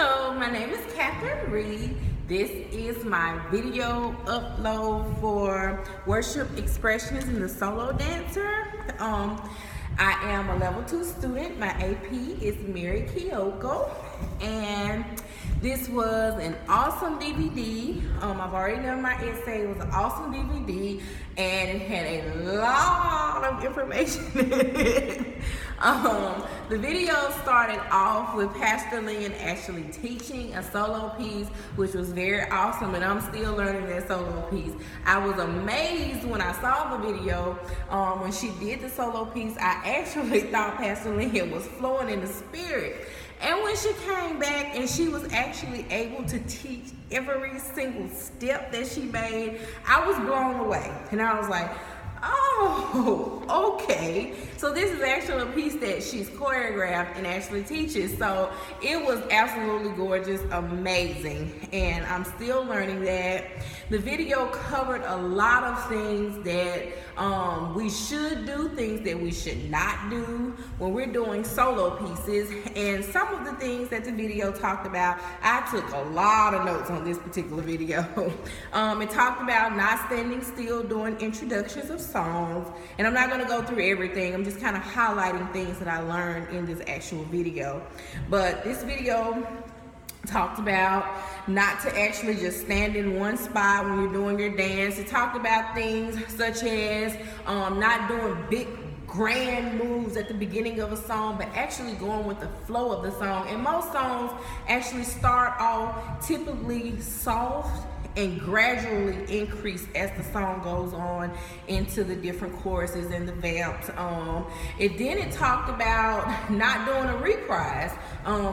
Hello, my name is Kathryn Reed. This is my video upload for Worship Expressions in the Solo Dancer. I am a level 2 student. My AP is Mary Kyoko, and this was an awesome DVD. I've already done my essay. It was an awesome DVD, and it had a lot of information in it. The video started off with Pastor Lynn actually teaching a solo piece, which was very awesome, and I'm still learning that solo piece. I was amazed when I saw the video. When she did the solo piece, I actually thought Pastor Lynn was flowing in the spirit. And when she came back and she was actually able to teach every single step that she made, I was blown away. And I was like, oh, okay. So this is actually a piece that she's choreographed and actually teaches. So it was absolutely gorgeous, amazing. And I'm still learning that. The video covered a lot of things that we should do, things that we should not do when we're doing solo pieces. And some of the things that the video talked about, I took a lot of notes on this particular video. It talked about not standing still during introductions of songs. And I'm not going to go through everything. I'm just kind of highlighting things that I learned in this actual video. But this video talked about not to actually just stand in one spot when you're doing your dance. It talked about things such as not doing big grand moves at the beginning of a song, but actually going with the flow of the song. And most songs actually start off typically soft and gradually increase as the song goes on into the different choruses and the vamps. It talked about not doing a reprise,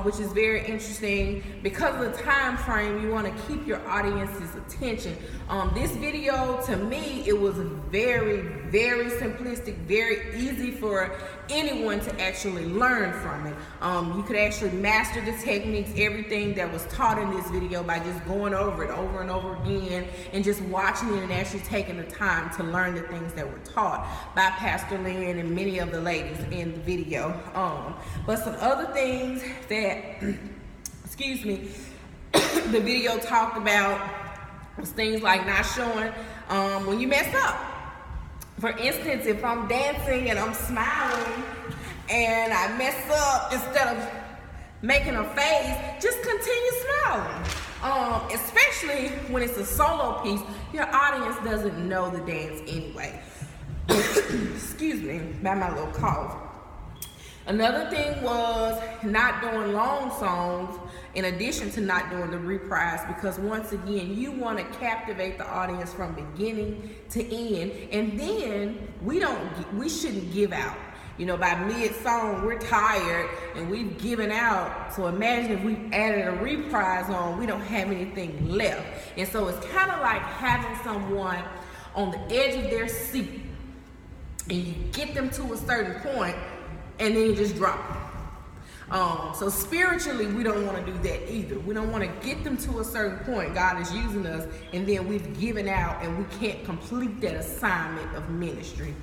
which is very interesting because of the time frame. You want to keep your audience's attention. This video, to me, it was very, very simplistic, very easy for anyone to actually learn from it. You could actually master the techniques, everything that was taught in this video, by just going over it over and over again and just watching it and actually taking the time to learn the things that were taught by Pastor Lynn and many of the ladies in the video. But some other things that, excuse me, the video talked about was things like not showing when you mess up. For instance, if I'm dancing and I'm smiling and I mess up, instead of making a face, just continue smiling. Especially when it's a solo piece, your audience doesn't know the dance anyway. Excuse me, by my little cough. Another thing was not doing long songs in addition to not doing the reprise, because once again, you want to captivate the audience from beginning to end, and then we shouldn't give out. You know, by mid-song, we're tired and we've given out. So imagine if we added a reprise on, we don't have anything left. And so it's kind of like having someone on the edge of their seat and you get them to a certain point and then you just drop them. So spiritually, we don't want to do that either. We don't want to get them to a certain point. God is using us and then we've given out and we can't complete that assignment of ministry.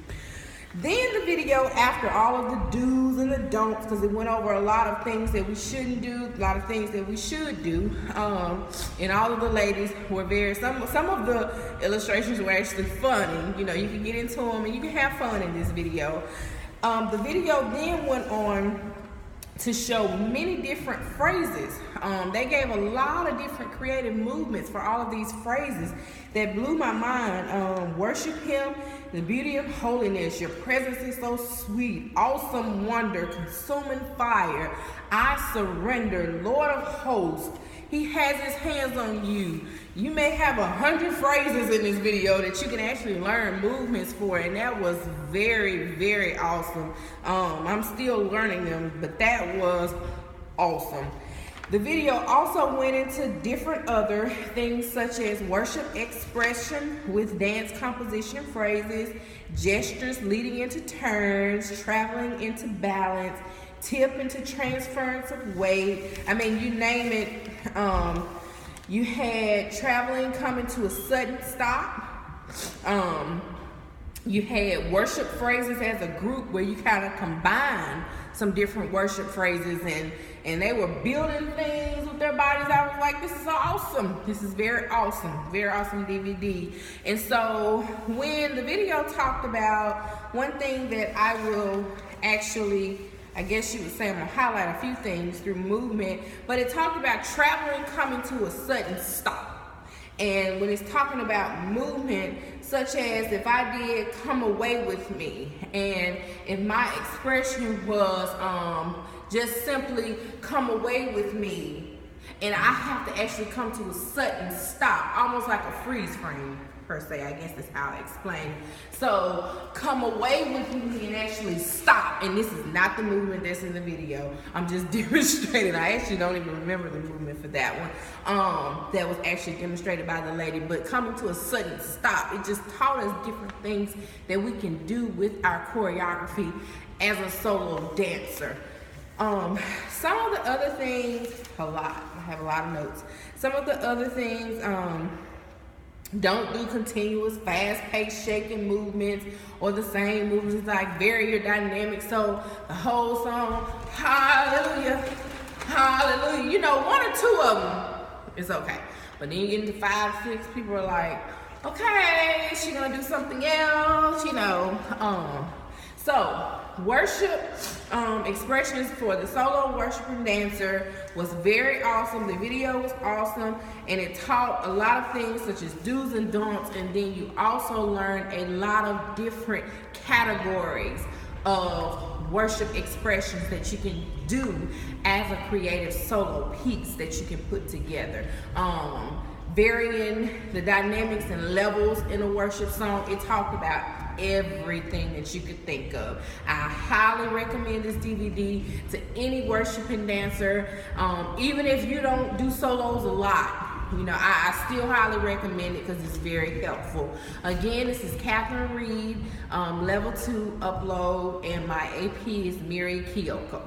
Then the video, after all of the do's and the don'ts, because it went over a lot of things that we shouldn't do, a lot of things that we should do, and all of the ladies were some of the illustrations were actually funny. You know, you can get into them and you can have fun in this video. The video then went on to show many different phrases. They gave a lot of different creative movements for all of these phrases that blew my mind. Worship Him, the beauty of holiness, your presence is so sweet, awesome wonder, consuming fire, I surrender, Lord of hosts, He has His hands on you. You may have 100 phrases in this video that you can actually learn movements for, and that was very, very awesome. I'm still learning them, but that was awesome. The video also went into different other things such as worship expression with dance composition phrases, gestures leading into turns, traveling into balance, tip into transference of weight. I mean, you name it. You had traveling coming to a sudden stop. You had worship phrases as a group where you kind of combine some different worship phrases and they were building things with their bodies. I was like, this is awesome. This is very awesome DVD. And so when the video talked about one thing that I will actually, I guess you would say, I'm gonna highlight a few things through movement, but it talked about traveling coming to a sudden stop. And when it's talking about movement, such as if I did come away with me, and if my expression was just simply come away with me, and I have to actually come to a sudden stop, almost like a freeze frame per se, I guess that's how I explain it. So come away with me and actually stop. And this is not the movement that's in the video. I'm just demonstrating. I actually don't even remember the movement for that one. That was actually demonstrated by the lady. But coming to a sudden stop, it just taught us different things that we can do with our choreography as a solo dancer. Some of the other things, I have a lot of notes. Some of the other things, don't do continuous fast-paced shaking movements or the same movements, like vary your dynamics. So the whole song, hallelujah, hallelujah, you know, one or two of them is okay. But then you get into 5, 6, people are like, okay, she gonna do something else, you know. So worship expressions for the solo worshiping dancer was very awesome. The video was awesome, and it taught a lot of things such as do's and don'ts, and then you also learned a lot of different categories of worship expressions that you can do as a creative solo piece that you can put together. Varying the dynamics and levels in a worship song, it talked about everything that you could think of. I highly recommend this DVD to any worshiping dancer. Even if you don't do solos a lot, you know, I still highly recommend it because it's very helpful. Again, this is Kathryn Reed, level 2 upload, and my AP is Mary Kiyoko.